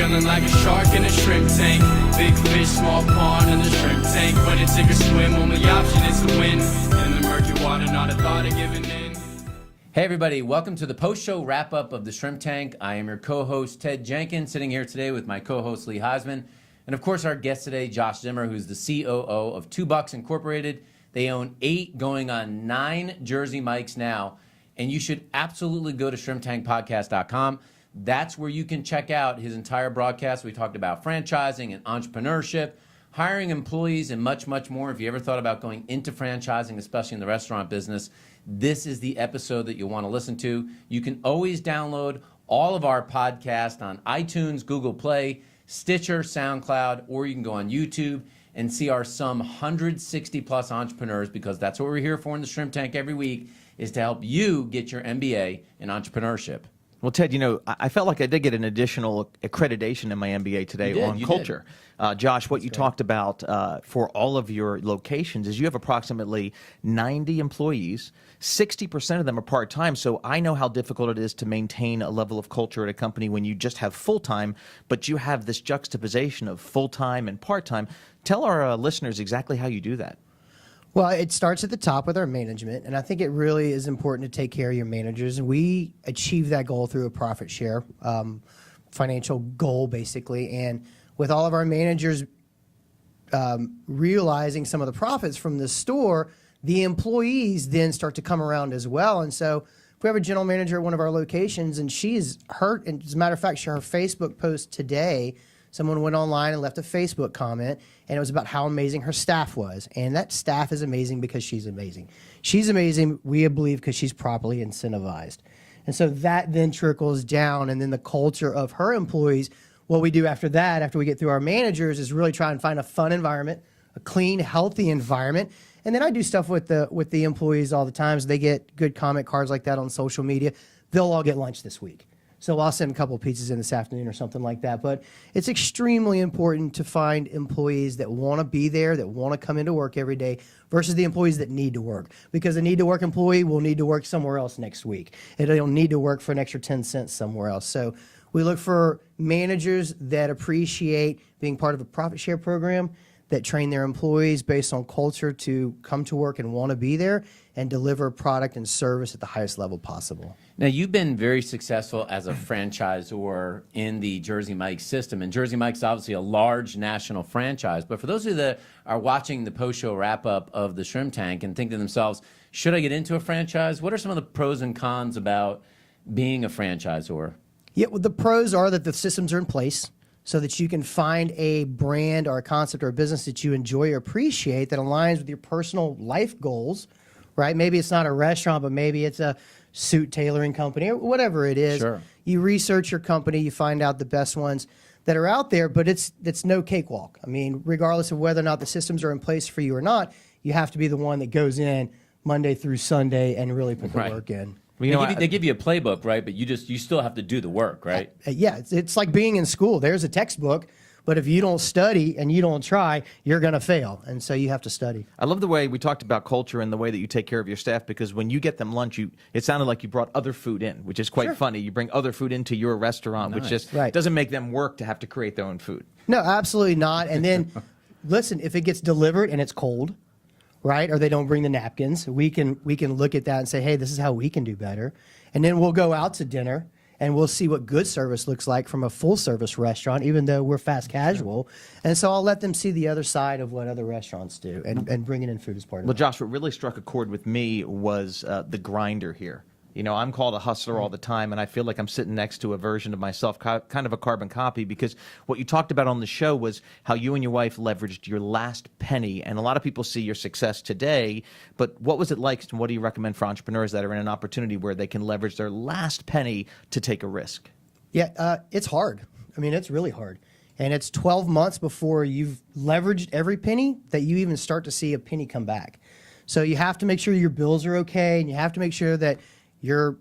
feeling like a shark in a shrimp tank. Big fish, small pond in the shrimp tank. When it's sink or swim, only option is to win. In the murky water, not a thought of giving in. Hey everybody, welcome to the post-show wrap-up of the Shrimp Tank. I am your co-host Ted Jenkins, sitting here today with my co-host Lee Heisman. And of course our guest today, Josh Zimmer, who's the COO of 2 Bucks Incorporated. They own 8 going on 9 Jersey Mikes now. And you should absolutely go to shrimptankpodcast.com. That's where you can check out his entire broadcast. We talked about franchising and entrepreneurship, hiring employees, and much, much more. If you ever thought about going into franchising, especially in the restaurant business, this is the episode that you'll want to listen to. You can always download all of our podcasts on iTunes, Google Play, Stitcher, SoundCloud, or you can go on YouTube and see our some 160-plus entrepreneurs, because that's what we're here for in the Shrimp Tank every week, is to help you get your MBA in entrepreneurship. Well, Ted, you know, I felt like I did get an additional accreditation in my MBA today on culture. Josh, what you talked about for all of your locations is you have approximately 90 employees. 60% of them are part-time, so I know how difficult it is to maintain a level of culture at a company when you just have full-time, but you have this juxtaposition of full-time and part-time. Tell our listeners exactly how you do that. Well, it starts at the top with our management, and I think it really is important to take care of your managers. And we achieve that goal through a profit share, financial goal, basically. And with all of our managers realizing some of the profits from the store, the employees then start to come around as well. And so if we have a general manager at one of our locations, and she's hurt, and as a matter of fact, her Facebook post today, someone went online and left a Facebook comment, and it was about how amazing her staff was. And that staff is amazing because she's amazing. She's amazing, we believe, because she's properly incentivized. And so that then trickles down, and then the culture of her employees, what we do after that, after we get through our managers, is really try and find a fun environment, a clean, healthy environment. And then I do stuff with the employees all the time. So they get good comment cards like that on social media. They'll all get lunch this week. So I'll send a couple of pizzas in this afternoon or something like that. But it's extremely important to find employees that want to be there, that want to come into work every day, versus the employees that need to work. Because a need to work employee will need to work somewhere else next week. It'll need to work for an extra 10 cents somewhere else. So we look for managers that appreciate being part of a profit share program, that train their employees based on culture to come to work and want to be there and deliver product and service at the highest level possible. Now, you've been very successful as a franchisor in the Jersey Mike's system, and Jersey Mike's obviously a large national franchise. But for those of you that are watching the post-show wrap-up of the Shrimp Tank and think to themselves, should I get into a franchise? What are some of the pros and cons about being a franchisor? Yeah, well, the pros are that the systems are in place, so that you can find a brand or a concept or a business that you enjoy or appreciate that aligns with your personal life goals, right? Maybe it's not a restaurant, but maybe it's a suit tailoring company or whatever it is. Sure. You research your company, you find out the best ones that are out there, but it's no cakewalk. I mean, regardless of whether or not the systems are in place for you or not, you have to be the one that goes in Monday through Sunday and really put the work in. Well, they give you a playbook, right? But you still have to do the work, right? Yeah, it's like being in school. There's a textbook, but if you don't study and you don't try, you're going to fail. And so you have to study. I love the way we talked about culture and the way that you take care of your staff, because when you get them lunch, it sounded like you brought other food in, which is quite funny. You bring other food into your restaurant, which just doesn't make them work to have to create their own food. No, absolutely not. And then, listen, if it gets delivered and it's cold, right, or they don't bring the napkins, we can look at that and say, hey, this is how we can do better. And then we'll go out to dinner and we'll see what good service looks like from a full-service restaurant, even though we're fast casual. And so I'll let them see the other side of what other restaurants do and bringing in food as part of it. Well, Josh, what really struck a chord with me was the grinder here. You know, I'm called a hustler all the time, and I feel like I'm sitting next to a version of myself, kind of a carbon copy, because what you talked about on the show was how you and your wife leveraged your last penny, and a lot of people see your success today, but what was it like, and what do you recommend for entrepreneurs that are in an opportunity where they can leverage their last penny to take a risk? Yeah, it's hard. I mean, it's really hard. And it's 12 months before you've leveraged every penny that you even start to see a penny come back. So you have to make sure your bills are okay, and you have to make sure that your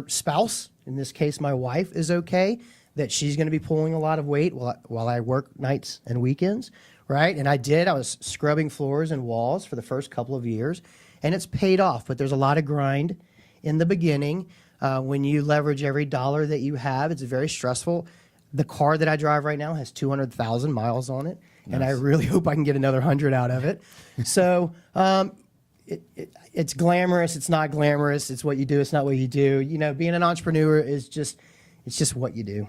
spouse, in this case my wife, is okay, that she's going to be pulling a lot of weight while I work nights and weekends, right? And I was scrubbing floors and walls for the first couple of years, and it's paid off. But there's a lot of grind in the beginning. When you leverage every dollar that you have, it's very stressful. The car that I drive right now has 200,000 miles on it, and I really hope I can get another 100 out of it. So it's glamorous. It's not glamorous. It's what you do. It's not what you do. You know, being an entrepreneur is just what you do.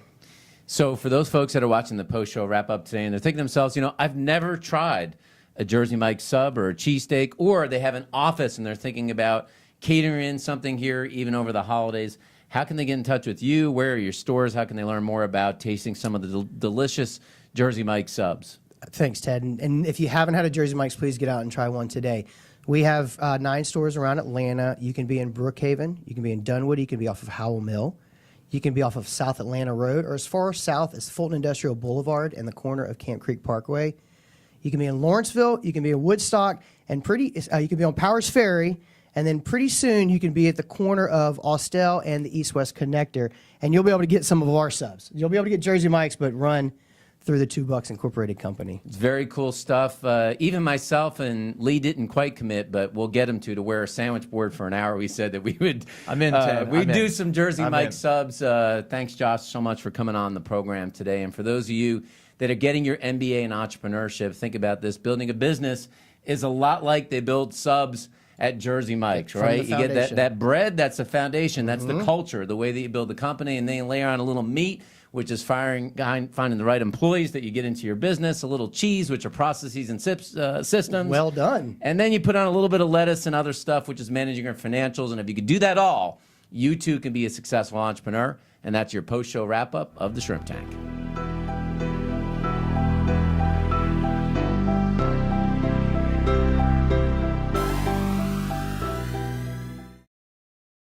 So for those folks that are watching the post-show wrap-up today and they're thinking to themselves, you know, I've never tried a Jersey Mike's sub or a cheesesteak, or they have an office and they're thinking about catering in something here even over the holidays, how can they get in touch with you? Where are your stores? How can they learn more about tasting some of the delicious Jersey Mike's subs? Thanks, Ted. And if you haven't had a Jersey Mike's, please get out and try one today. We have 9 stores around Atlanta. You can be in Brookhaven. You can be in Dunwoody. You can be off of Howell Mill. You can be off of South Atlanta Road, or as far south as Fulton Industrial Boulevard and the corner of Camp Creek Parkway. You can be in Lawrenceville. You can be in Woodstock. And you can be on Powers Ferry. And then pretty soon you can be at the corner of Austell and the East-West Connector. And you'll be able to get some of our subs. You'll be able to get Jersey Mike's, but run through the 2 Bucks Incorporated company. It's very cool stuff. Even myself and Lee didn't quite commit, but we'll get him to wear a sandwich board for an hour. We said that we would we'd do some Jersey Mike's subs. Thanks, Josh, so much for coming on the program today. And for those of you that are getting your MBA in entrepreneurship, think about this. Building a business is a lot like they build subs at Jerszy Mike's, right? You get that bread, that's the foundation, that's the culture, the way that you build the company, and then you layer on a little meat, which is finding the right employees that you get into your business, a little cheese, which are processes and systems. Well done. And then you put on a little bit of lettuce and other stuff, which is managing your financials, and if you could do that all, you too can be a successful entrepreneur, and that's your post-show wrap-up of the Shrimp Tank.